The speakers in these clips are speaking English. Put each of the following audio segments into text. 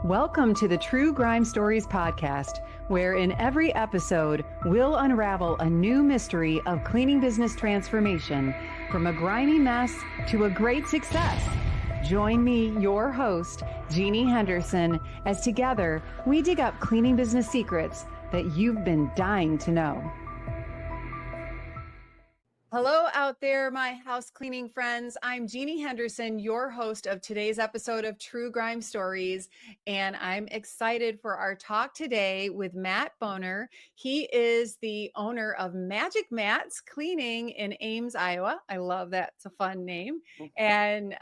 Welcome to the True Grime Stories podcast, where in every episode, we'll unravel a new mystery of cleaning business transformation from a grimy mess to a great success. Join me, your host, Jeannie Henderson, as together we dig up cleaning business secrets that you've been dying to know. Hello out there, my house cleaning friends. I'm Jeannie Henderson, your host of today's episode of True Grime Stories, and I'm excited for our talk today with Matt Bohner. He is the owner of Magic Matt's Cleaning in Ames, Iowa. I love that. It's a fun name. And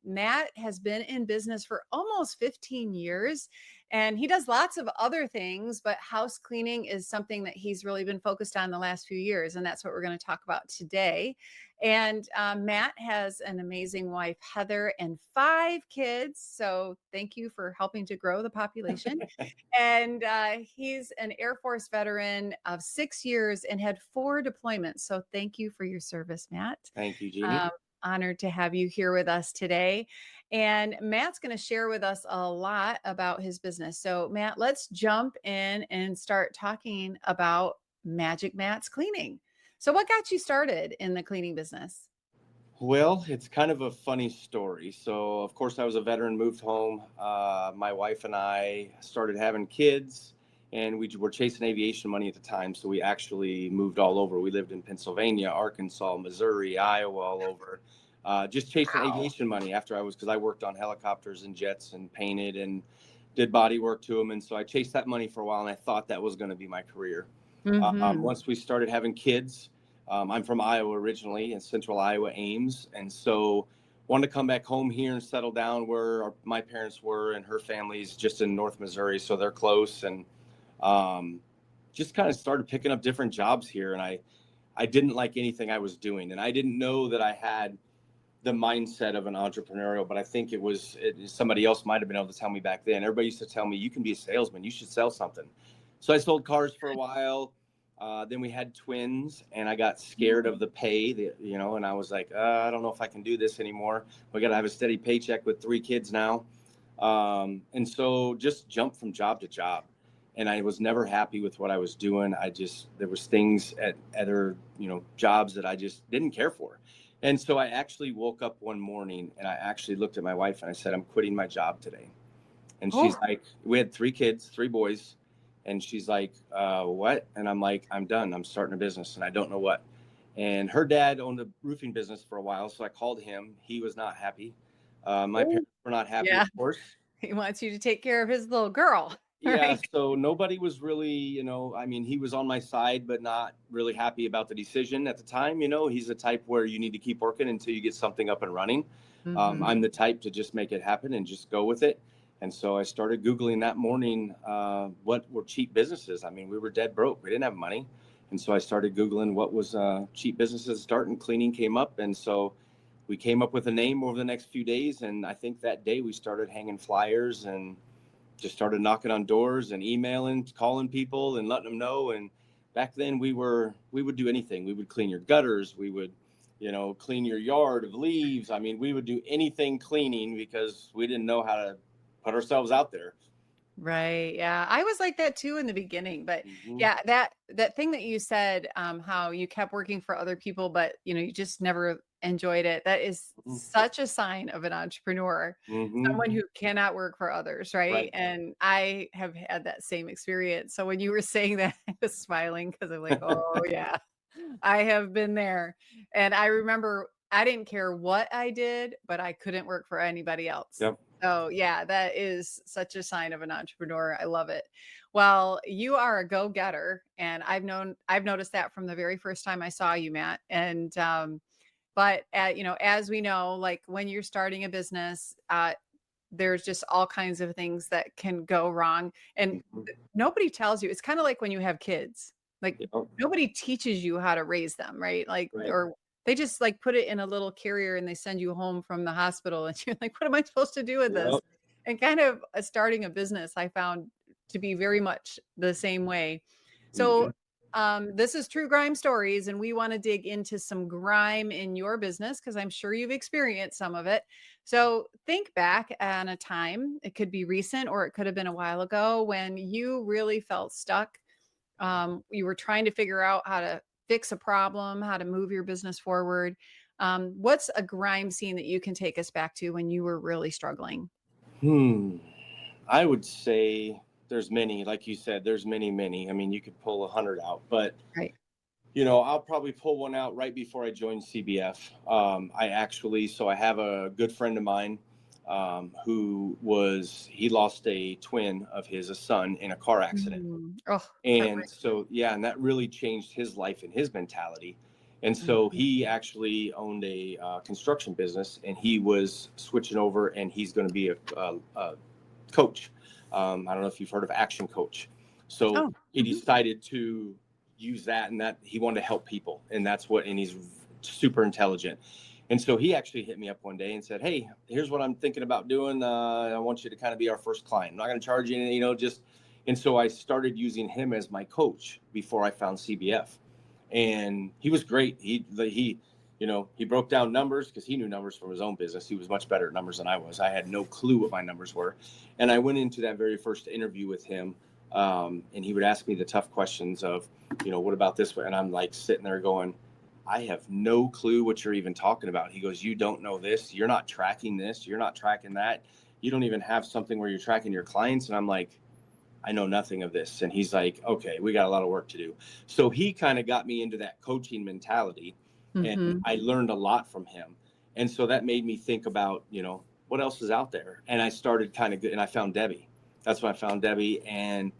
Matt has been in business for almost 15 years. And he does lots of other things, but house cleaning is something that he's really been focused on the last few years. And that's what we're going to talk about today. And Matt has an amazing wife, Heather, and 5 kids. So thank you for helping to grow the population. And he's an Air Force veteran of 6 years and had 4 deployments. So thank you for your service, Matt. Thank you, Jeannie. Honored to have you here with us today. And Matt's going to share with us a lot about his business. So Matt, let's jump in and start talking about Magic Matt's Cleaning. So what got you started in the cleaning business? Well, it's kind of a funny story. So, of course, I was a veteran, moved home. My wife and I started having kids, and we were chasing aviation money at the time. So we actually moved all over. We lived in Pennsylvania, Arkansas, Missouri, Iowa, all over. Just chasing aviation money because I worked on helicopters and jets and painted and did body work to them. And so I chased that money for a while, and I thought that was going to be my career. Once we started having kids, I'm from Iowa originally, in central Iowa, Ames. And so wanted to come back home here and settle down where my parents were, and her family's just in North Missouri. So they're close, and just kind of started picking up different jobs here. And I didn't like anything I was doing. And I didn't know that I had the mindset of an entrepreneurial, but I think somebody else might have been able to tell me back then. Everybody used to tell me, you can be a salesman, you should sell something. So I sold cars for a while. Then we had twins, and I got scared of the pay, and I was like, I don't know if I can do this anymore. We got to have a steady paycheck with 3 kids now. And so just jumped from job to job, and I was never happy with what I was doing. There was things at other, jobs that I just didn't care for. And so I actually woke up one morning, and I actually looked at my wife and I said, I'm quitting my job today. And she's like, we had 3 kids, 3 boys. And she's like, what? And I'm like, I'm done. I'm starting a business, and I don't know what. And her dad owned a roofing business for a while. So I called him. He was not happy. My parents were not happy, of course. He wants you to take care of his little girl. Yeah. Right? So nobody was really, he was on my side, but not really happy about the decision at the time. He's the type where you need to keep working until you get something up and running. I'm the type to just make it happen and just go with it. And so I started Googling that morning, what were cheap businesses. We were dead broke. We didn't have money. And so I started Googling what was cheap businesses to start, and cleaning came up. And so we came up with a name over the next few days. And I think that day we started hanging flyers and just started knocking on doors and emailing, calling people and letting them know. And back then we would do anything. We would clean your gutters. We would, clean your yard of leaves. We would do anything cleaning because we didn't know how to put ourselves out there. Right. Yeah. I was like that too in the beginning, but yeah, that thing that you said, how you kept working for other people, but you just never enjoyed it. That is such a sign of an entrepreneur, someone who cannot work for others. Right. And I have had that same experience. So when you were saying that, I was smiling because I'm like, oh yeah, I have been there. And I remember I didn't care what I did, but I couldn't work for anybody else. Yep. Oh, yeah, that is such a sign of an entrepreneur. I love it. Well, you are a go-getter, and I've noticed that from the very first time I saw you, Matt. And but as we know, like when you're starting a business, there's just all kinds of things that can go wrong, and nobody tells you. It's kind of like when you have kids. Like nobody teaches you how to raise them, right? Or they just like put it in a little carrier and they send you home from the hospital, and you're like, what am I supposed to do with this? And kind of starting a business, I found to be very much the same way. So this is True Grime Stories, and we want to dig into some grime in your business because I'm sure you've experienced some of it. So think back on a time, it could be recent or it could have been a while ago when you really felt stuck. You were trying to figure out how to fix a problem, how to move your business forward. What's a grime scene that you can take us back to when you were really struggling? Hmm. I would say there's many, like you said, there's many. I mean, you could pull 100 out, but Right. I'll probably pull one out right before I joined CBF. So I have a good friend of mine he lost a twin of his, a son, in a car accident. Oh, And heartbreaking. so, yeah, and that really changed his life and his mentality. And so Mhm. he actually owned a construction business, and he was switching over, and he's going to be a coach. I don't know if you've heard of Action Coach. So Oh, he mhm. decided to use that, and that he wanted to help people, and he's super intelligent. And so he actually hit me up one day and said, "Hey, here's what I'm thinking about doing. I want you to kind of be our first client. I'm not going to charge you anything, just." And so I started using him as my coach before I found CBF, and he was great. He broke down numbers because he knew numbers from his own business. He was much better at numbers than I was. I had no clue what my numbers were. And I went into that very first interview with him, and he would ask me the tough questions of, what about this way? And I'm like sitting there going, I have no clue what you're even talking about. He goes, you don't know this. You're not tracking this. You're not tracking that. You don't even have something where you're tracking your clients. And I'm like, I know nothing of this. And he's like, okay, we got a lot of work to do. So he kind of got me into that coaching mentality, and Mhm. I learned a lot from him. And so that made me think about, what else is out there? And I started and I found Debbie. That's when I found Debbie. And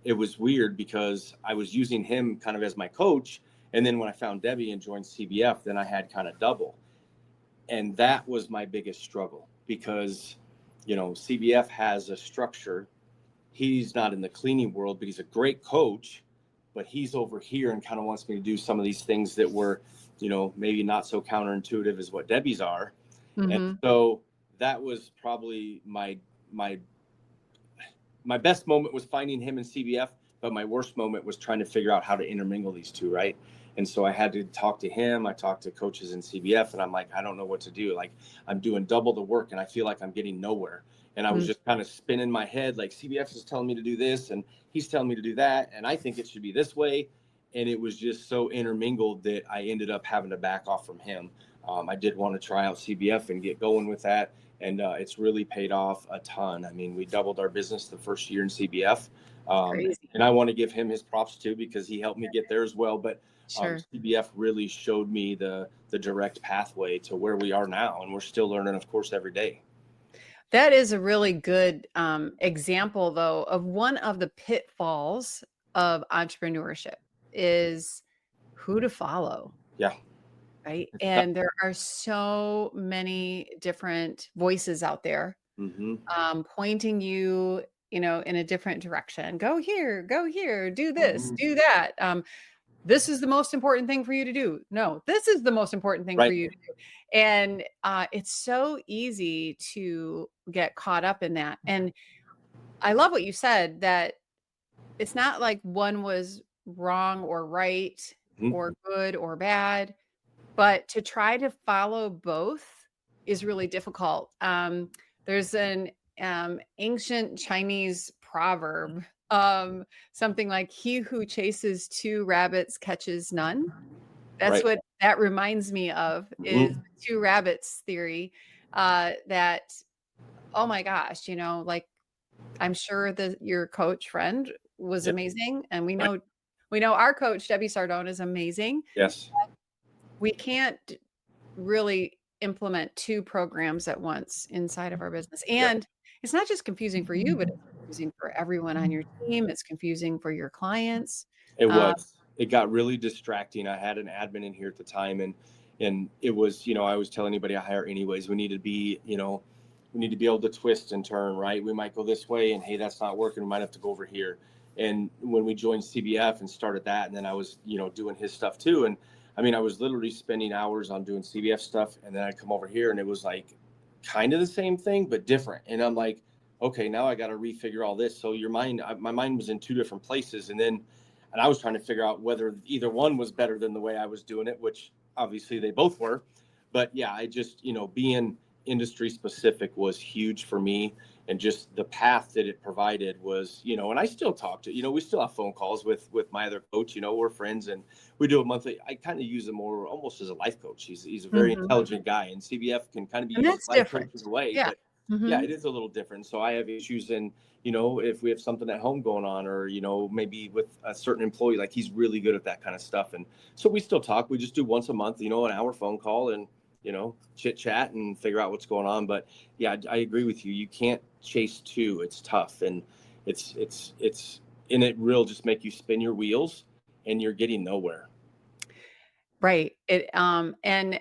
it was weird because I was using him kind of as my coach. And then when I found Debbie and joined CBF, then I had kind of double. And that was my biggest struggle because, CBF has a structure. He's not in the cleaning world, but he's a great coach. But he's over here and kind of wants me to do some of these things that were, maybe not so counterintuitive as what Debbie's are. And Mhm. so that was probably my my best moment was finding him in CBF, but my worst moment was trying to figure out how to intermingle these two, right? And so I had to talk to him. I talked to coaches in CBF, and I'm like, I don't know what to do. Like, I'm doing double the work, and I feel like I'm getting nowhere. And I was Mm. just kind of spinning my head, like CBF is telling me to do this, and he's telling me to do that, and I think it should be this way. And it was just so intermingled that I ended up having to back off from him. I did want to try out CBF and get going with that, and it's really paid off a ton. I mean, we doubled our business the first year in CBF, Crazy. and I want to give him his props too because he helped me get there as well. But Sure. CBF really showed me the direct pathway to where we are now, and we're still learning, of course, every day. That is a really good, example, though, of one of the pitfalls of entrepreneurship is who to follow, Yeah, right? it's tough. And there are so many different voices out there, Mm-hmm. pointing you, in a different direction. Go here, do this, Mm-hmm. do that. This is the most important thing for you to do. No, this is the most important thing for Right. you to do. And it's so easy to get caught up in that. And I love what you said that it's not like one was wrong or right Mm-hmm. or good or bad, but to try to follow both is really difficult. There's an ancient Chinese proverb, something like, he who chases two rabbits catches none. That's Right. what that reminds me of, is Mm-hmm. the 2 rabbits theory, that, oh my gosh, like, I'm sure that your coach friend was Yep. amazing, and we Right. know our coach, Debbie Sardone, is amazing. Yes. We can't really implement 2 programs at once inside of our business, Yep. and it's not just confusing for you, but it's confusing for everyone on your team, it's confusing for your clients. It Um, was. It got really distracting. I had an admin in here at the time, and it was, I always tell anybody I hire anyways, we need to be able to twist and turn, right? We might go this way and hey, that's not working. We might have to go over here. And when we joined CBF and started that, and then I was, doing his stuff too. And I mean, I was literally spending hours on doing CBF stuff, and then I come over here and it was like kind of the same thing, but different. And I'm like, okay, now I got to refigure all this. So my mind was in two different places. And I was trying to figure out whether either one was better than the way I was doing it, which obviously they both were. But yeah, I just, being industry specific was huge for me. And just the path that it provided was, and I still talk to, we still have phone calls with my other coach, we're friends and we do a monthly. I kind of use him more almost as a life coach. He's a very Mhm. intelligent guy, and CBF can kind of be And used as that's a life coach different. in a way, Yeah. but yeah, Mhm. it is a little different. So I have issues in, if we have something at home going on, or, maybe with a certain employee, like he's really good at that kind of stuff. And so we still talk. We just do once a month, an hour phone call and, chit chat and figure out what's going on. But yeah, I agree with you. You can't chase two. It's tough. And and it will just make you spin your wheels and you're getting nowhere. Right. And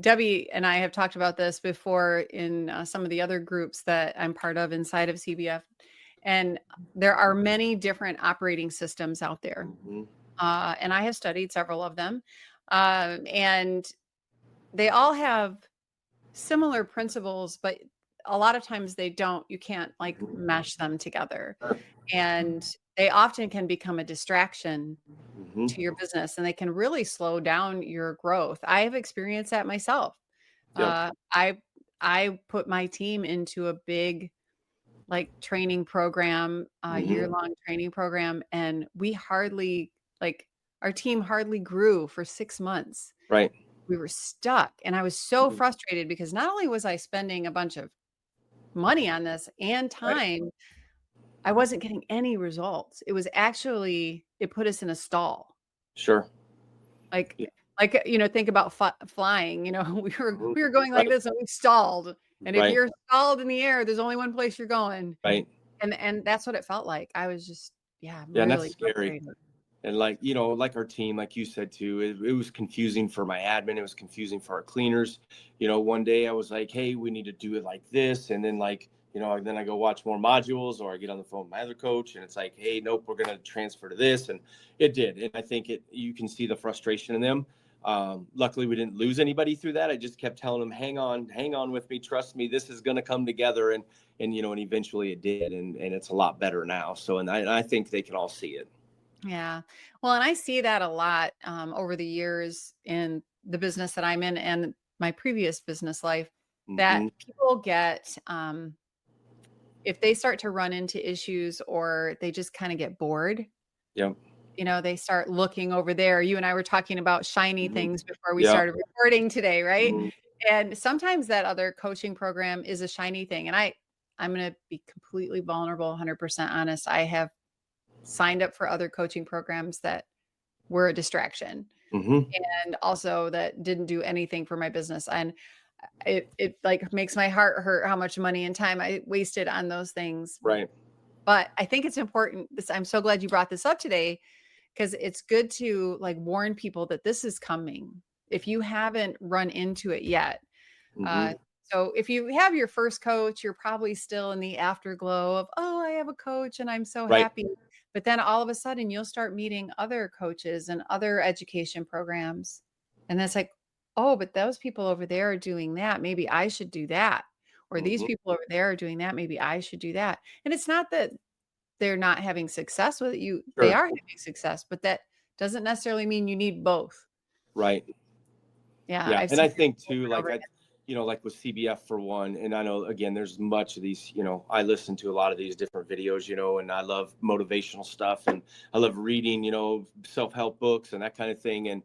Debbie and I have talked about this before in some of the other groups that I'm part of inside of CBF. And there are many different operating systems out there. Mm-hmm. And I have studied several of them. And they all have similar principles, but a lot of times they don't. You can't like Mm-hmm. mesh them together. Sure. And they often can become a distraction Mm-hmm. to your business, and they can really slow down your growth. I have experienced that myself. Yep. Uh, I I put my team into a big like training program, Mm-hmm. year-long training program, and we hardly like our team hardly grew for 6 months. Right. We were stuck, and I was so Mm-hmm. frustrated because not only was I spending a bunch of money on this and Right. time, I wasn't getting any results. It was actually it put us in a stall. Sure. Like Yeah. think about flying, Mhm. we were going like Right. this and we stalled, and if Right. you're stalled in the air, there's only one place you're going, Right. and that's what it felt like. I was just, yeah, Yeah, and that's really scary. frustrated. And like, like our team, like you said too, it was confusing for my admin. It was confusing for our cleaners. One day I was like, hey, we need to do it like this. And then like, then I go watch more modules or I get on the phone with my other coach and it's like, hey, nope, we're going to transfer to this. And it did. And I think you can see the frustration in them. Luckily we didn't lose anybody through that. I just kept telling them, hang on with me. Trust me, this is going to come together. And eventually it did. And it's a lot better now. So, and I think they can all see it. Yeah. Well, and I see that a lot, over the years in the business that I'm in and my previous business life, that Hmm. people get, if they start to run into issues or they just kind of get bored, Yep. they start looking over there. You and I were talking about shiny Hmm. things before we Yep. started recording today, right? Mhm. And sometimes that other coaching program is a shiny thing. And I'm going to be completely vulnerable, 100% honest. I have signed up for other coaching programs that were a distraction Mhm. and also that didn't do anything for my business. And it like makes my heart hurt how much money and time I wasted on those things. Right. But I think it's important. I'm so glad you brought this up today because it's good to like warn people that this is coming if you haven't run into it yet. Uh, Mhm. so if you have your first coach, you're probably still in the afterglow of, oh, I have a coach and I'm so Right. happy. But then all of a sudden you'll start meeting other coaches and other education programs. And that's like, oh, but those people over there are doing that. Maybe I should do that. Or these Mhm. people over there are doing that. Maybe I should do that. And it's not that they're not having success with it. They Sure. are having success, but that doesn't necessarily mean you need both. Right. Yeah, Yeah, I've and seen I it think over too, and like over like with CBF for one, and I know again, there's much of these. I listen to a lot of these different videos, and I love motivational stuff, and I love reading, self-help books and that kind of thing, and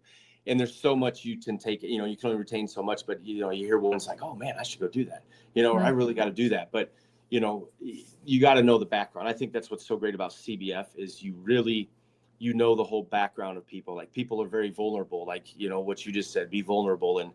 there's so much you can take. You can only retain so much, but you hear one, it's like, oh man, I should go do that, or I again. really got to do that, but you got to know the background. I think that's what's so great about CBF is you really the whole background of people. Like people are very vulnerable, like what you just said, be vulnerable, and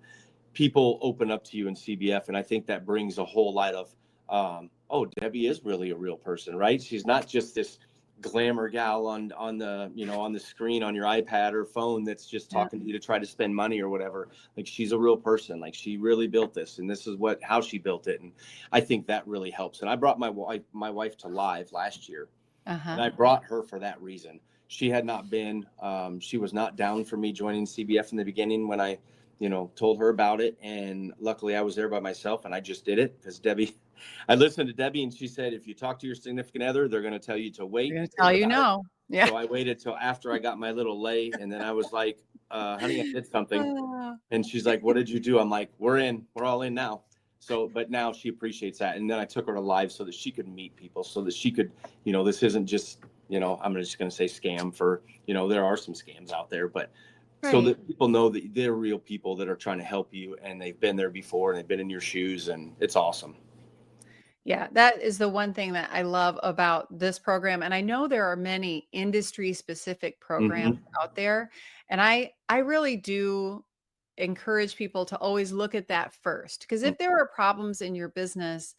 people open up to you in CBF. And I think that brings a whole lot of oh, Debbie is really a real person, right? She's not just this glamour gal on the on the screen on your iPad or phone that's just Yeah. talking to you to try to spend money or whatever. Like she's a real person. Like she really built this, and this is how she built it. And I think that really helps. And I brought my wife to Live last year, and Uh-huh. I brought her for that reason. She had not been, she was not down for me joining CBF in the beginning when I, told her about it. And luckily I was there by myself and I just did it because Debbie, I listened to Debbie and she said, if you talk to your significant other, they're going to tell you to They're wait gonna until tell you you got it. no. Yeah. So I waited till after I got my little lay. And then I was like, honey, I did something. And she's like, what did you do? I'm like, we're all in now. So, but now she appreciates that. And then I took her to live so that she could meet people, so that she could, this isn't just, I'm just going to say scam for, there are some scams out there, but so Right. that people know that they're real people that are trying to help you, and they've been there before and they've been in your shoes, and it's awesome. Yeah, that is the one thing that I love about this program. And I know there are many industry specific programs Hmm. out there. And I really do encourage people to always look at that first. Because if there are problems in your business,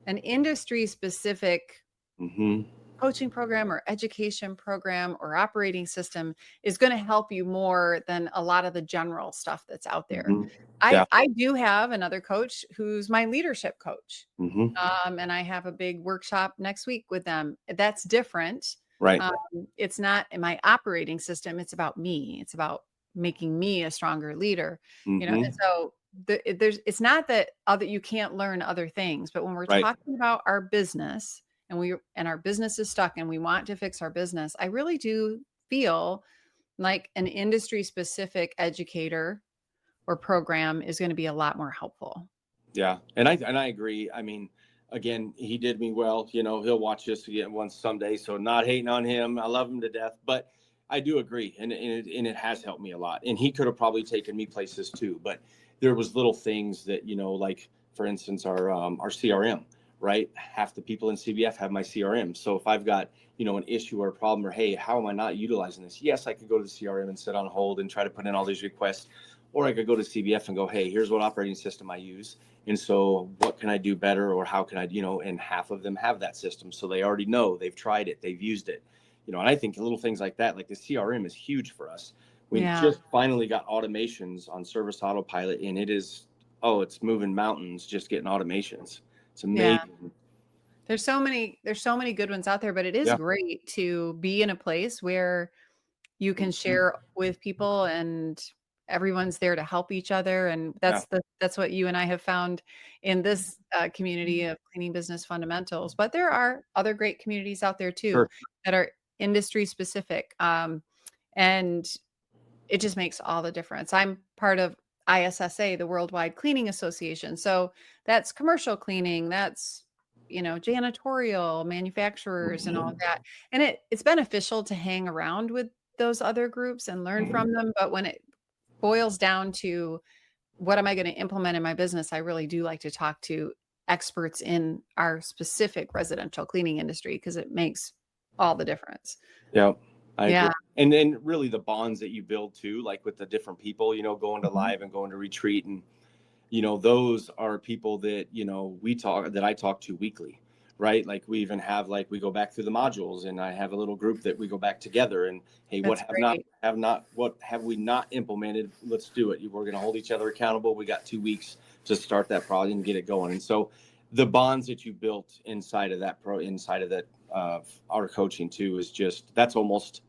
an industry specific Hmm. coaching program or education program or operating system is going to help you more than a lot of the general stuff that's out there. Hmm. I Yeah. I do have another coach who's my leadership coach. Hmm. And I have a big workshop next week with them. That's different. Right. Um, it's not in my operating system. It's about me. It's about making me a stronger leader, and Hmm. so it's not that other you can't learn other things, but when we're Right. talking about our business and our business is stuck and we want to fix our business, I really do feel like an industry specific educator or program is going to be a lot more helpful. Yeah, and I agree. I mean, again, he did me well. He'll watch this again once someday. So not hating on him. I love him to death, but I do agree, and it has helped me a lot. And he could have probably taken me places too, but there was little things that like for instance, our CRM. Right, half the people in CBF have my CRM. So if I've got an issue or a problem, or hey, how am I not utilizing this? Yes, I could go to the CRM and sit on hold and try to put in all these requests, or I could go to CBF and go, hey, here's what operating system I use, and so what can I do better, or how can I, and half of them have that system. So they already know, they've tried it, they've used it, and I think little things like that, like the CRM is huge for us. We Yeah. just finally got automations on service autopilot, and it's moving mountains just getting automations. It's Yeah. amazing. There's so many good ones out there, but it is Yeah. great to be in a place where you can Mhm. share with people and everyone's there to help each other. And Yeah. that's what you and I have found in this community of cleaning business fundamentals. But there are other great communities out there too Sure. that are industry specific. And it just makes all the difference. I'm part of ISSA, the Worldwide Cleaning Association. So that's commercial cleaning, that's janitorial, manufacturers and all of Mhm. that. And it's beneficial to hang around with those other groups and learn Mhm. from them, but when it boils down to what am I going to implement in my business, I really do like to talk to experts in our specific residential cleaning industry because it makes all the difference. Yeah, I agree. Yeah. And then really the bonds that you build too, like with the different people, going to Mhm. live and going to retreat, and those are people that I talk to weekly, right? Like we even have, like, we go back through the modules, and I have a little group that we go back together, and hey, That's great. what have we not implemented? Let's do it. We're going to hold each other accountable. We got 2 weeks to start that project and get it going. And so the bonds that you built inside of that our coaching too is just, that's almost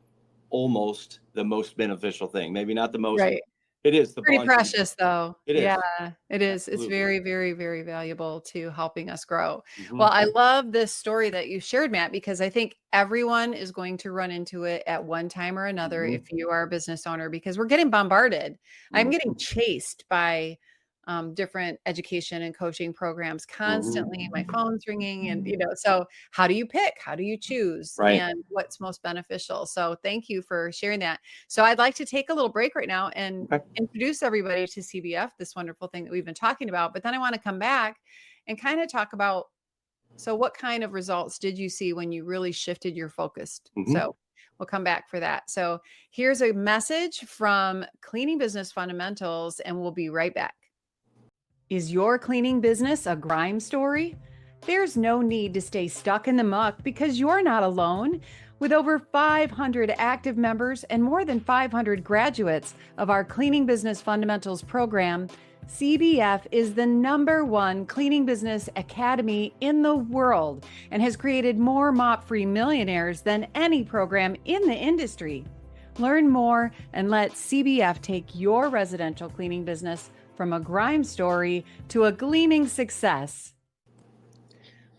the most beneficial thing. Maybe not the most. Right. It is the Pretty bond. precious though. It Yeah, is. it is. It's Absolutely. very, very, very valuable to helping us grow. Hmm. Well, I love this story that you shared, Matt, because I think everyone is going to run into it at one time or another Hmm. if you are a business owner, because we're getting bombarded. I'm getting Hmm. chased by different education and coaching programs constantly. My Hmm. phone's ringing, and so how do you pick? How do you choose? Right. And what's most beneficial? So thank you for sharing that. So I'd like to take a little break right now and Okay. introduce everybody to CBF, this wonderful thing that we've been talking about. But then I want to come back and kind of talk about, so what kind of results did you see when you really shifted your focus? Hmm. So we'll come back for that. So here's a message from Cleaning Business Fundamentals, and we'll be right back. Is your cleaning business a grime story? There's no need to stay stuck in the muck because you're not alone. With over 500 active members and more than 500 graduates of our Cleaning Business Fundamentals program, CBF is the #1 cleaning business academy in the world and has created more mop-free millionaires than any program in the industry. Learn more and let CBF take your residential cleaning business from a grime story to a gleaming success.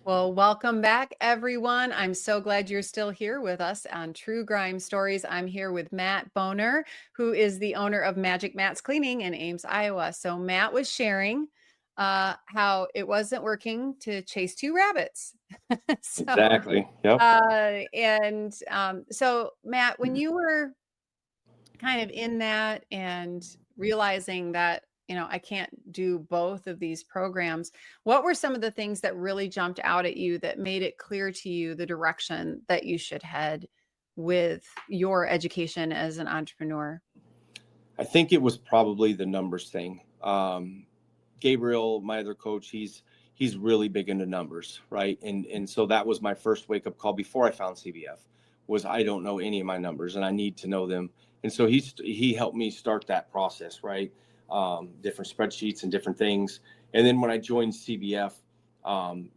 Well, welcome back, everyone. I'm so glad you're still here with us on True Grime Stories. I'm here with Matt Bohner, who is the owner of Magic Matt's Cleaning in Ames, Iowa. So Matt was sharing how it wasn't working to chase two rabbits. So, Exactly. Yep. so Matt, when you were kind of in that and realizing that, I can't do both of these programs, what were some of the things that really jumped out at you that made it clear to you the direction that you should head with your education as an entrepreneur? I think it was probably the numbers thing. Gabriel, my other coach, he's really big into numbers, right? And so that was my first wake up call before I found CBF. Was I don't know any of my numbers and I need to know them. And so he helped me start that process, right? Different spreadsheets and different things. And then when I joined CBF,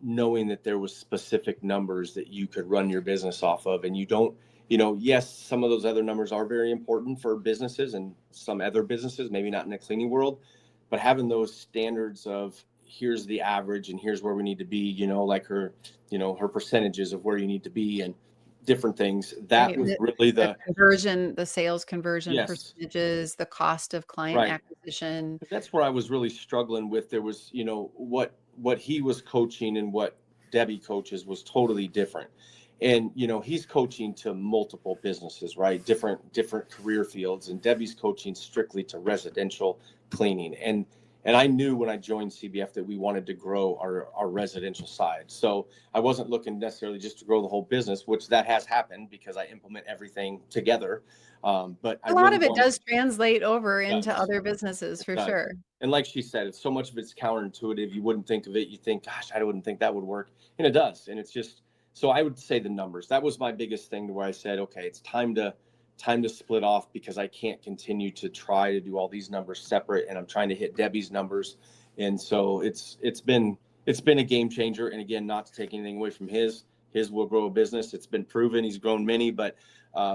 knowing that there was specific numbers that you could run your business off of, and you don't, yes, some of those other numbers are very important for businesses and some other businesses, maybe not in the cleaning world, but having those standards of here's the average and here's where we need to be, like her percentages of where you need to be and different things. That Right. was really The the conversion, the sales conversion yes, percentages, the cost of client right. acquisition. That's where I was really struggling with. There was, what he was coaching and what Debbie coaches was totally different. And, he's coaching to multiple businesses, right? Different career fields. And Debbie's coaching strictly to residential cleaning. And I knew when I joined CBF that we wanted to grow our residential side. So I wasn't looking necessarily just to grow the whole business, which that has happened because I implement everything together. But I A lot really of it wanted does translate over into does. other businesses It for does. sure. And like she said, it's so much of it's counterintuitive. You wouldn't think of it. You think, gosh, I wouldn't think that would work. And it does. And it's just, so I would say the numbers. That was my biggest thing to where I said, okay, it's time to split off because I can't continue to try to do all these numbers separate. And I'm trying to hit Debbie's numbers. And so it's been a game changer. And again, not to take anything away from his will grow a business. It's been proven. He's grown many, but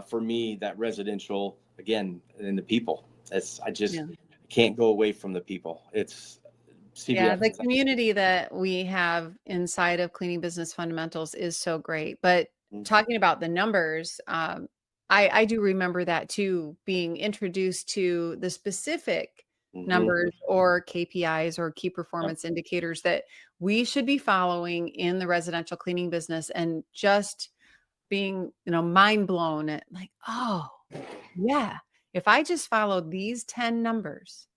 for me, that residential again, and the people, I just Yeah. can't go away from the people. It's Yeah, CBF. the community that we have inside of Cleaning Business Fundamentals is so great. But talking about the numbers, I do remember that too, being introduced to the specific Mm-hmm. numbers or KPIs or key Yep. performance indicators that we should be following in the residential cleaning business, and just being, mind blown at like, oh, yeah, if I just follow these 10 numbers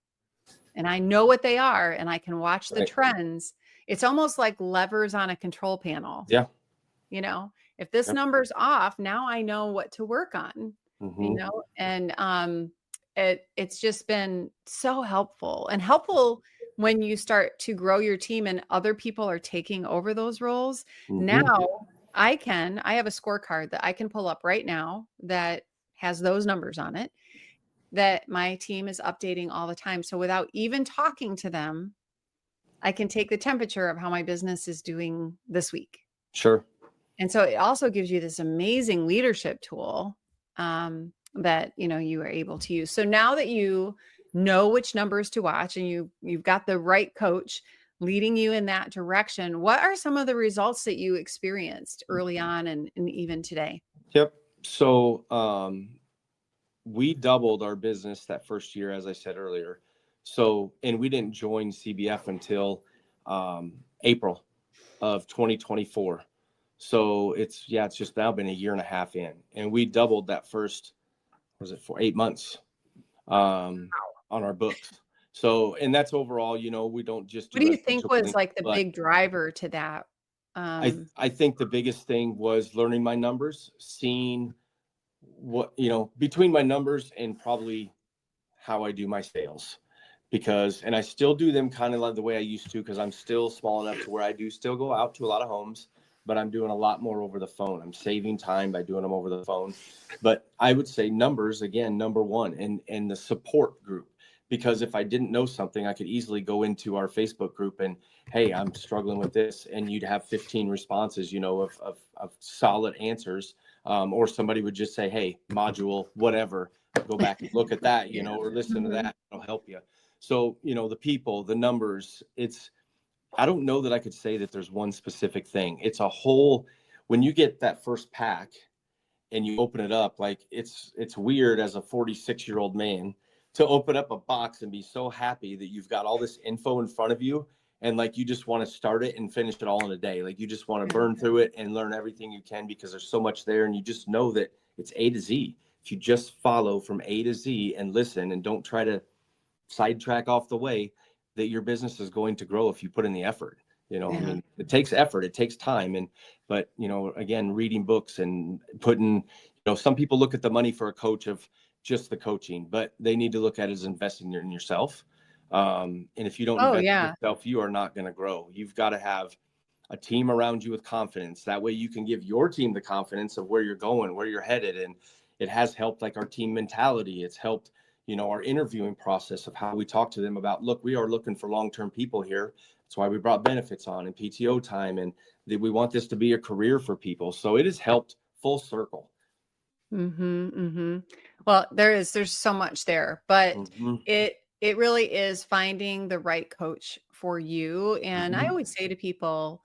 and I know what they are and I can watch the Right. trends, it's almost like levers on a control panel. Yeah. If this Yep. number's off, now I know what to work on, Mm-hmm. and it's just been so helpful when you start to grow your team and other people are taking over those roles. Mm-hmm. Now I have a scorecard that I can pull up right now that has those numbers on it that my team is updating all the time. So without even talking to them, I can take the temperature of how my business is doing this week. Sure. And so it also gives you this amazing leadership tool that you are able to use. So now that you know which numbers to watch and you've got the right coach leading you in that direction, what are some of the results that you experienced early on and even today? Yep. So we doubled our business that first year, as I said earlier. So, and we didn't join CBF until April of 2024. So it's just now been a year and a half in, and we doubled that first, was it for 8 months on our books. So, and that's overall, we don't just What do do you think residential was cleaning, like the but big driver to that? I think the biggest thing was learning my numbers, seeing what, between my numbers and probably how I do my sales, and I still do them kind of like the way I used to, because I'm still small enough to where I do still go out to a lot of homes, but I'm doing a lot more over the phone. I'm saving time by doing them over the phone. But I would say numbers, again, number one, and the support group, because if I didn't know something, I could easily go into our Facebook group and, hey, I'm struggling with this. And you'd have 15 responses, of solid answers. Or somebody would just say, hey, module, whatever, go back and look at that, Yeah. or listen to Mhm. that. It'll help you. So, the people, the numbers, I don't know that I could say that there's one specific thing. It's a whole, when you get that first pack and you open it up, like it's weird as a 46-year-old man to open up a box and be so happy that you've got all this info in front of you and like you just want to start it and finish it all in a day. Like you just want to burn through it and learn everything you can because there's so much there, and you just know that it's A to Z. If you just follow from A to Z and listen and don't try to sidetrack off the way, that your business is going to grow if you put in the effort. I Yeah. mean, it takes effort, it takes time. But, again, reading books and putting, some people look at the money for a coach of just the coaching, but they need to look at it as investing in yourself. And if you don't Oh, invest in yeah. yourself, you are not going to grow. You've got to have a team around you with confidence. That way you can give your team the confidence of where you're going, where you're headed. And it has helped like our team mentality. It's helped, our interviewing process of how we talk to them about, look, we are looking for long-term people here. That's why we brought benefits on and PTO time. And we want this to be a career for people. So it has helped full circle. Well, there's so much there, but Mm-hmm. it really is finding the right coach for you. And I Mm-hmm. always say to people,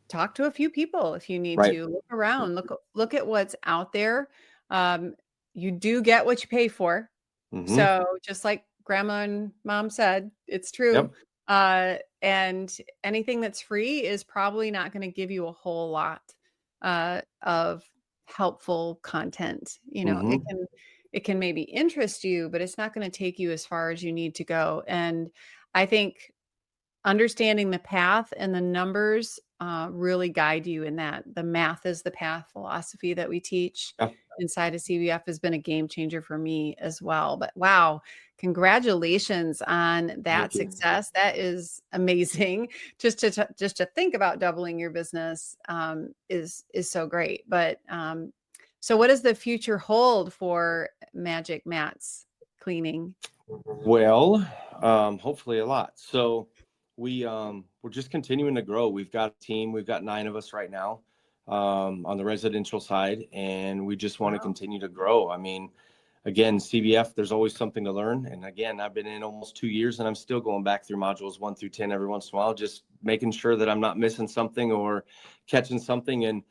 talk to a few people if you need Right. to. Look around, look at what's out there. Um, you do get what you pay for. Mm-hmm. So just like grandma and mom said, it's true. Yep. And anything that's free is probably not going to give you a whole lot of helpful content. Mm-hmm. It can maybe interest you, but it's not going to take you as far as you need to go. And I think understanding the path and the numbers really guide you in that. The math is the path philosophy that we teach Yeah. inside of CBF has been a game changer for me as well. But wow, congratulations on that Thank you. success. That is amazing. Just to think about doubling your business is so great. But so what does the future hold for Magic Mats cleaning? Well, hopefully a lot. So we're just continuing to grow. We've got a team. We've got 9 of us right now on the residential side, and we just want to Wow. continue to grow. I mean, again, CBF, there's always something to learn. And again, I've been in almost 2 years, and I'm still going back through modules 1 through 10 every once in a while, just making sure that I'm not missing something or catching something. And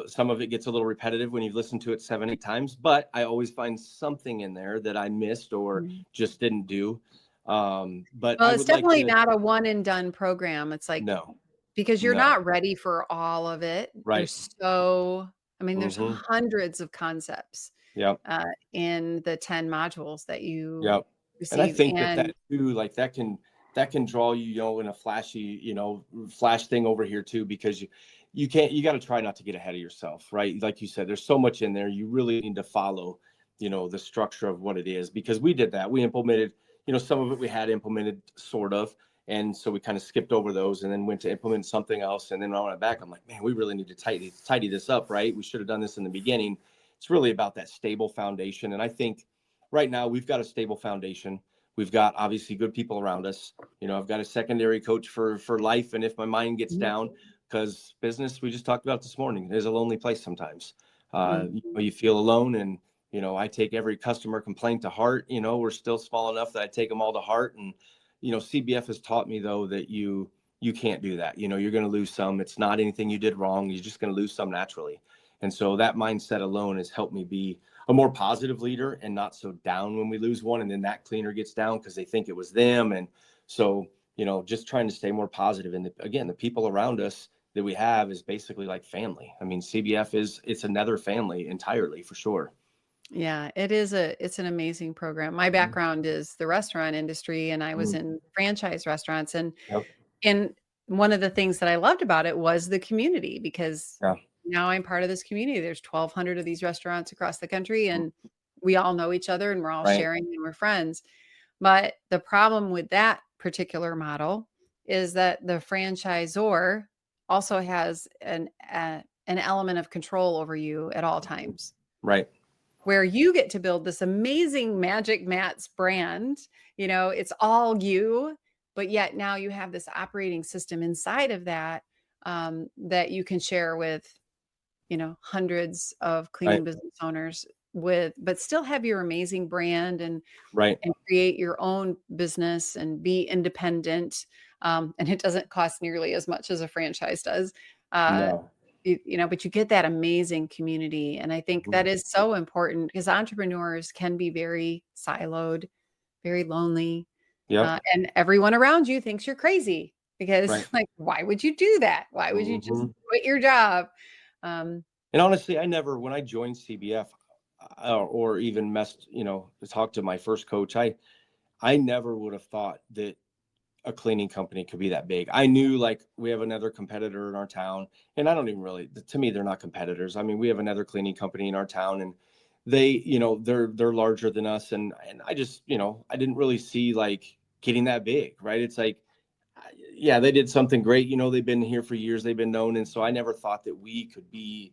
some of it gets a little repetitive when you've listened to it 7, 8 times, but I always find something in there that I missed or just didn't do. But Well, I it's would like definitely to, not a one and done program. It's like no, because you're no, not ready for all of it. right. There's Mm-hmm. hundreds of concepts Yep. in the 10 modules that you Yep. And I receive. think that And too, like that can draw you, in a flashy, flash thing over here too, because you can't, you got to try not to get ahead of yourself, right? Like you said, there's so much in there. You really need to follow, the structure of what it is, because we did that. We implemented, some of it we had implemented sort of. And so we kind of skipped over those and then went to implement something else. And then when I went back, I'm like, man, we really need to tidy this up, right? We should have done this in the beginning. It's really about that stable foundation. And I think right now we've got a stable foundation. We've got obviously good people around us. I've got a secondary coach for life. And if my mind gets down, because business, we just talked about this morning, is a lonely place sometimes. mm, You feel alone. And, I take every customer complaint to heart. We're still small enough that I take them all to heart. And, CBF has taught me, though, that you can't do that. You're going to lose some. It's not anything you did wrong. You're just going to lose some naturally. And so that mindset alone has helped me be a more positive leader and not so down when we lose one. And then that cleaner gets down because they think it was them. And so, just trying to stay more positive. And again, the people around us that we have is basically like family. I mean, CBF it's another family entirely for sure. yeah, it's an amazing program. My Mhm. background is the restaurant industry and I was Mm. in franchise restaurants Yep. and one of the things that I loved about it was the community because Yeah. now I'm part of this community. There's 1,200 of these restaurants across the country, Mm. and we all know each other and we're all Right. sharing and we're friends. But the problem with that particular model is that the franchisor also has an element of control over you at all times Right. where you get to build this amazing Magic Mats brand. It's all you, but yet now you have this operating system inside of that that you can share with, hundreds of Right. cleaning business owners with, but still have your amazing brand Right. and create your own business and be independent. And it doesn't cost nearly as much as a franchise does. Uh, No. but you get that amazing community. And I think Mhm. that is so important because entrepreneurs can be very siloed, very lonely. Yep. And everyone around you thinks you're crazy because, Right. like, why would you do that? Why would you just Hmm. quit your job? Um, And honestly, I never, when I joined CBF, or even messed, to talk to my first coach, I never would have thought that a cleaning company could be that big. I knew, like, we have another competitor in our town, and I don't even really, to me, they're not competitors. I mean, we have another cleaning company in our town, and they're larger than us, and I just, I didn't really see like getting that big, right? It's like, yeah, they did something great. They've been here for years, they've been known, and so I never thought that we could be,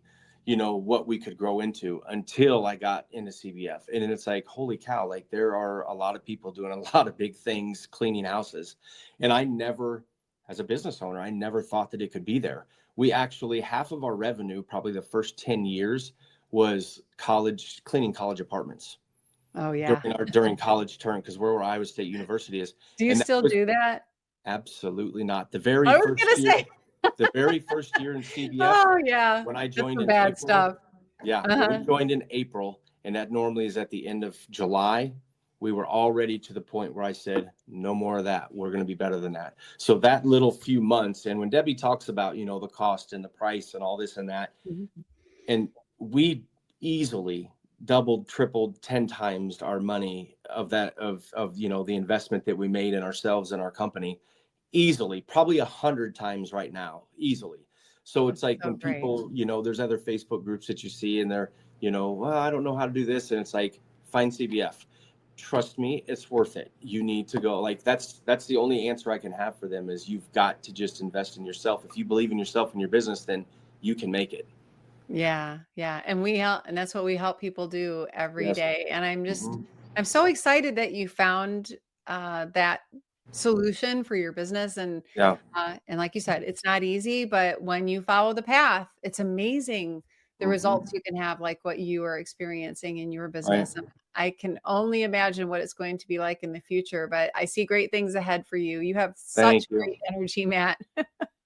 what we could grow into until I got into CBF. And then it's like, holy cow, like there are a lot of people doing a lot of big things, cleaning houses. And I never, as a business owner, I never thought that it could be there. We actually, half of our revenue, probably the first 10 years, was cleaning college apartments oh yeah. during college term, because we're where Iowa State University is. Do you And that still was do that? absolutely not. I was gonna say. The very first year in CBF, Oh yeah, when I that's joined some in bad April, stuff. yeah, when we Uh-huh. joined in April, and that normally is at the end of July, we were already to the point where I said, no more of that. We're going to be better than that. So that little few months, and when Debbie talks about, the cost and the price and all this and that, Mhm. and we easily doubled, tripled, 10 times our money of that, of the investment that we made in ourselves and our company, easily, probably 100 times right now, easily. So That's it's like so when great. people, there's other Facebook groups that you see, and they're, well, I don't know how to do this, and it's like, find CBF. Trust me, it's worth it. You need to go. Like, that's the only answer I can have for them, is you've got to just invest in yourself. If you believe in yourself and your business, then you can make it. Yeah, yeah, and we help, and that's what we help people do every Yes. day, and Hmm. I'm so excited that you found, that solution for your business, Yeah. and like you said, it's not easy, but when you follow the path, it's amazing the results Hmm. you can have, like what you are experiencing in your Right. business, and I can only imagine what it's going to be like in the future, but I see great things ahead for you. You have such Thank you. great energy, Matt.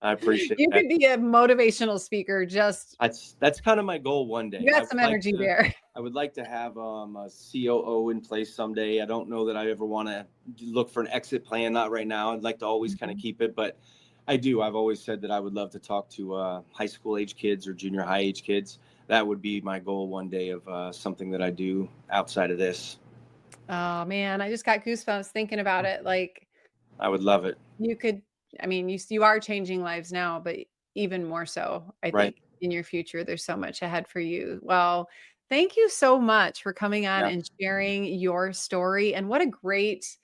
I appreciate You that. could be a motivational speaker, just That's kind of my goal one day. you got some energy there. I would like to have a COO in place someday. I don't know that I ever want to look for an exit plan. Not right now. I'd like to always kind of Mhm. keep it, but I do. I've always said that I would love to talk to high school age kids or junior high age kids. That would be my goal one day, of something that I do outside of this. Oh, man, I just got goosebumps thinking about it, like, I would love it. you could I mean, you are changing lives now, but even more so, I Right. think in your future, there's so much ahead for you. Well, thank you so much for coming on Yeah. and sharing your story, and what a great,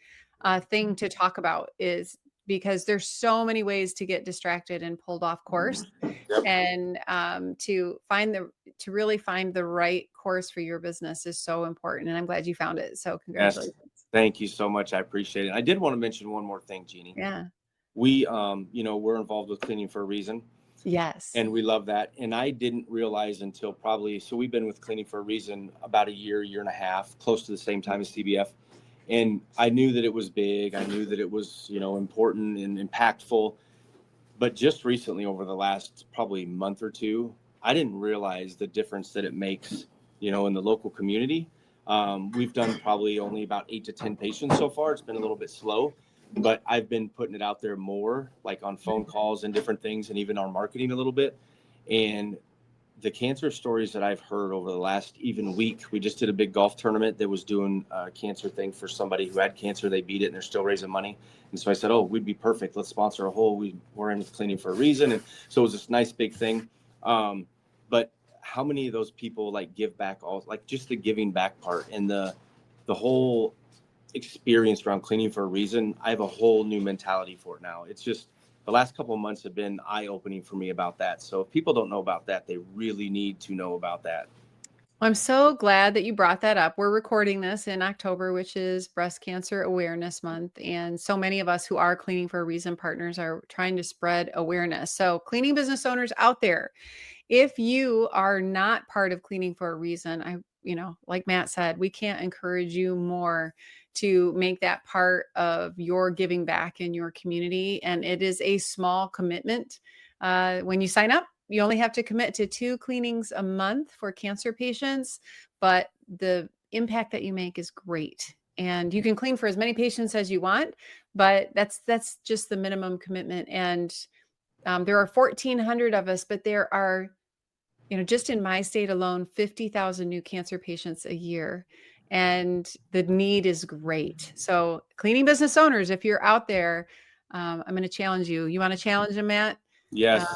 thing to talk about is because there's so many ways to get distracted and pulled off course, Yep. and, to really find the right course for your business is so important, and I'm glad you found it, so Yes. congratulations. Thank you so much. I appreciate it. I did want to mention one more thing, Jeannie. Yeah. We, we're involved with cleaning for a reason, Yes. and we love that. And I didn't realize until probably, so we've been with cleaning for a reason about a year and a half, close to the same time as CBF. And I knew that it was big. I knew that it was, important and impactful. But just recently, over the last probably month or two, I didn't realize the difference that it makes, in the local community. We've done probably only about 8 to 10 patients so far. It's been a little bit slow, but I've been putting it out there more, like on phone calls and different things, and even our marketing a little bit. And the cancer stories that I've heard over the last even week, we just did a big golf tournament that was doing a cancer thing for somebody who had cancer. They beat it and they're still raising money. And so I said, oh, we'd be perfect. Let's sponsor a hole. We're in with cleaning for a reason. And so it was this nice big thing. But how many of those people like give back, all like just the giving back part, and the whole experience around cleaning for a reason? I have a whole new mentality for it now. It's just, the last couple of months have been eye-opening for me about that. So if people don't know about that, they really need to know about that. I'm so glad that you brought that up. We're recording this in October, which is Breast Cancer Awareness Month. And so many of us who are Cleaning for a Reason partners are trying to spread awareness. So, cleaning business owners out there, if you are not part of Cleaning for a Reason, like Matt said, we can't encourage you more to make that part of your giving back in your community. And it is a small commitment. When you sign up, you only have to commit to 2 cleanings a month for cancer patients, but the impact that you make is great. And you can clean for as many patients as you want, but that's just the minimum commitment. And there are 1,400 of us, but there are, just in my state alone, 50,000 new cancer patients a year. And the need is great. So cleaning business owners, if you're out there, I'm going to challenge you. You want to challenge them, Matt? Yes.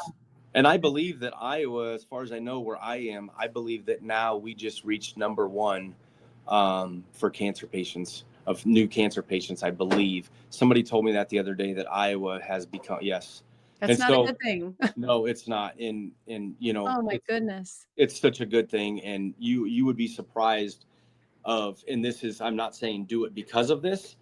And I believe that Iowa, as far as I know where I am, I believe that now we just reached number one for cancer patients, of new cancer patients. I believe somebody told me that the other day, that Iowa has become, yes. That's And not a so, good thing. no, it's not. And Oh my goodness. it's such a good thing. And you would be surprised and this is, I'm not saying do it because of this,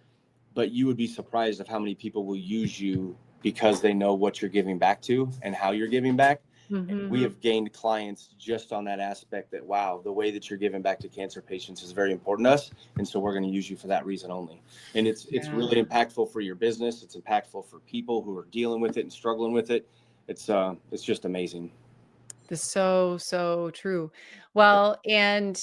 but you would be surprised of how many people will use you because they know what you're giving back to and how you're giving back. And we have gained clients just on that aspect, that, wow, the way that you're giving back to cancer patients is very important to us. And so we're going to use you for that reason only. And it's really impactful for your business. It's impactful for people who are dealing with it and struggling with it. It's just amazing. That's so true. Well, and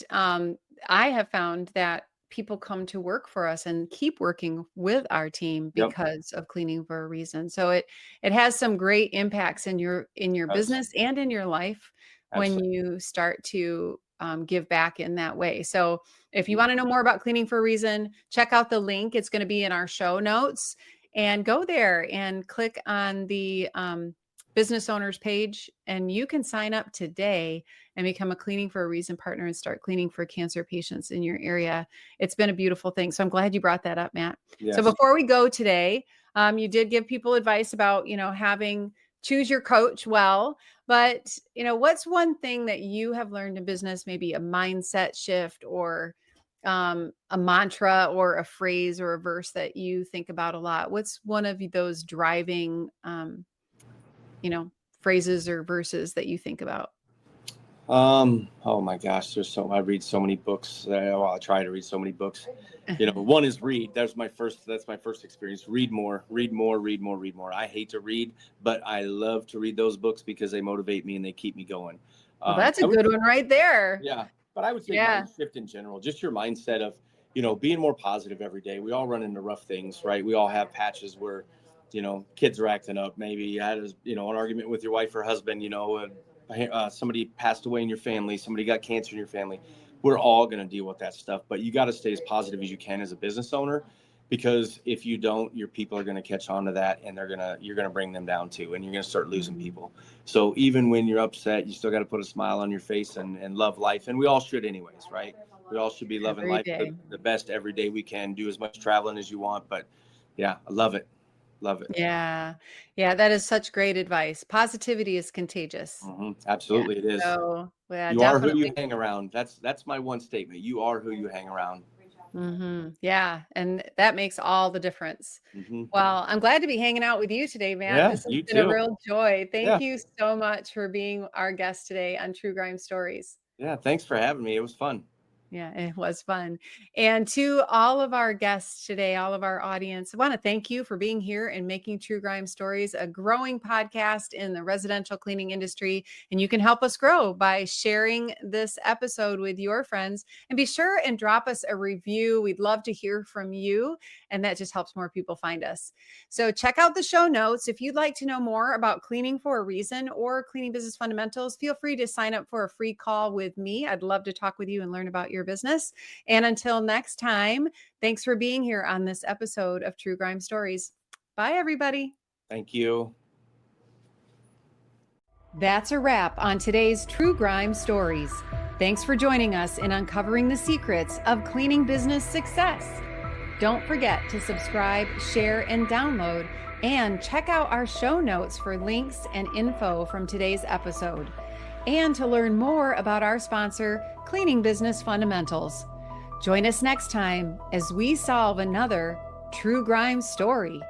I have found that people come to work for us and keep working with our team Yep. because of cleaning for a reason. So it has some great impacts in your business and in your life when Absolutely. you start to give back in that way. So if you want to know more about cleaning for a reason, check out the link. It's going to be in our show notes, and go there and click on the business owners page, and you can sign up today and become a Cleaning for a Reason partner and start cleaning for cancer patients in your area. It's been a beautiful thing. So I'm glad you brought that up, Matt. Yes. So before we go today, you did give people advice about, choose your coach well, but what's one thing that you have learned in business, maybe a mindset shift or a mantra or a phrase or a verse that you think about a lot? What's one of those driving phrases or verses that you think about? Oh my gosh, I read so many books. I try to read so many books. One is read. That's my first experience. Read more, read more, read more, read more. I hate to read, but I love to read those books because they motivate me and they keep me going. Well, that's a good one right there. Yeah. But I would say mind shift in general, just your mindset of, being more positive every day. We all run into rough things, right? We all have patches where, kids are acting up. Maybe you had, an argument with your wife or husband, somebody passed away in your family, somebody got cancer in your family. We're all going to deal with that stuff, but you got to stay as positive as you can as a business owner, because if you don't, your people are going to catch on to that, and you're going to bring them down too, and you're going to start losing people. So even when you're upset, you still got to put a smile on your face and love life. And we all should anyways, right? We all should be loving Every life day. the best every day we can, do as much traveling as you want. But yeah, I love it. Love it. Yeah. Yeah, that is such great advice. Positivity is contagious. Yeah. Absolutely. It is. So, yeah, You are who definitely. you hang around. That's my one statement. You are who you hang around. Yeah, and that makes all the difference. Well, I'm glad to be hanging out with you today, Matt. Yeah, This has you been a too. real joy. Thank Yeah. you so much for being our guest today on True Grime Stories. Yeah. Thanks for having me. It was fun. Yeah, it was fun. And to all of our guests today, all of our audience, I want to thank you for being here and making True Grime Stories a growing podcast in the residential cleaning industry. And you can help us grow by sharing this episode with your friends, and be sure and drop us a review. We'd love to hear from you, and that just helps more people find us. So check out the show notes. If you'd like to know more about cleaning for a reason or cleaning business fundamentals, feel free to sign up for a free call with me. I'd love to talk with you and learn about your business. And until next time, thanks for being here on this episode of True Grime Stories. Bye, everybody. Thank you. That's a wrap on today's True Grime Stories. Thanks for joining us in uncovering the secrets of cleaning business success. Don't forget to subscribe, share, and download, and check out our show notes for links and info from today's episode, and to learn more about our sponsor, Cleaning Business Fundamentals. Join us next time as we solve another True Grime story.